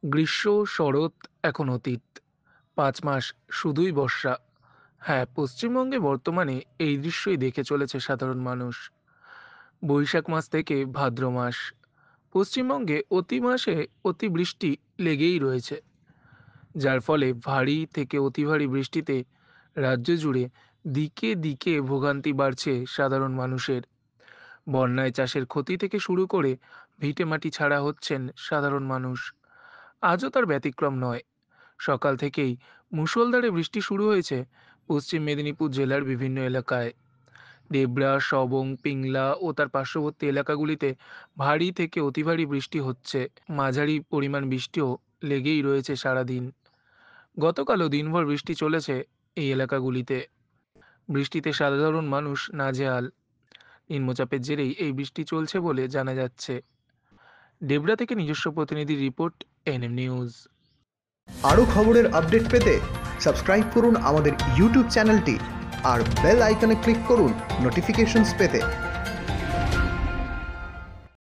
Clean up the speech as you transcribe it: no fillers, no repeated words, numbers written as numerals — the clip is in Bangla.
গ্রীষ্ম, শরৎ এখন অতীত। ৫ মাস শুধুই বর্ষা। হ্যাঁ, পশ্চিমবঙ্গে বর্তমানে এই দৃশ্যই দেখে চলেছে সাধারণ মানুষ। বৈশাখ মাস থেকে ভাদ্র মাস। পশ্চিমবঙ্গে অতি মাসে অতিবৃষ্টি লেগেই রয়েছে। যার ফলে ভারী থেকে অতি ভারী বৃষ্টিতে রাজ্য জুড়ে দিকে দিকে ভোগান্তি বাড়ছে সাধারণ মানুষের। বন্যায় চাষের ক্ষতি থেকে শুরু করে ভিটেমাটি ছাড়া হচ্ছেন সাধারণ মানুষ। আজও তার ব্যতিক্রম নয়। সকাল থেকেই মুষলধারে বৃষ্টি শুরু হয়েছে পশ্চিম মেদিনীপুর জেলার বিভিন্ন এলাকায়। দেবরা, সবং, পিংলা ও তার পার্শ্ববর্তী এলাকাগুলিতে ভারী থেকে অতি ভারী বৃষ্টি হচ্ছে। মাঝারি পরিমাণ বৃষ্টিও লেগেই রয়েছে সারাদিন। গতকালও দিনভর বৃষ্টি চলেছে এই এলাকাগুলিতে। বৃষ্টিতে সাধারণ মানুষ নাজেহাল। নিম্নচাপের জেরেই এই বৃষ্টি চলছে বলে জানা যাচ্ছে। ডেবরা থেকে নিজস্ব প্রতিনিধির রিপোর্ট, এনএম নিউজ। আরও খবরের আপডেট পেতে সাবস্ক্রাইব করুন আমাদের ইউটিউব চ্যানেলটি আর বেল আইকনে ক্লিক করুন নোটিফিকেশনস পেতে।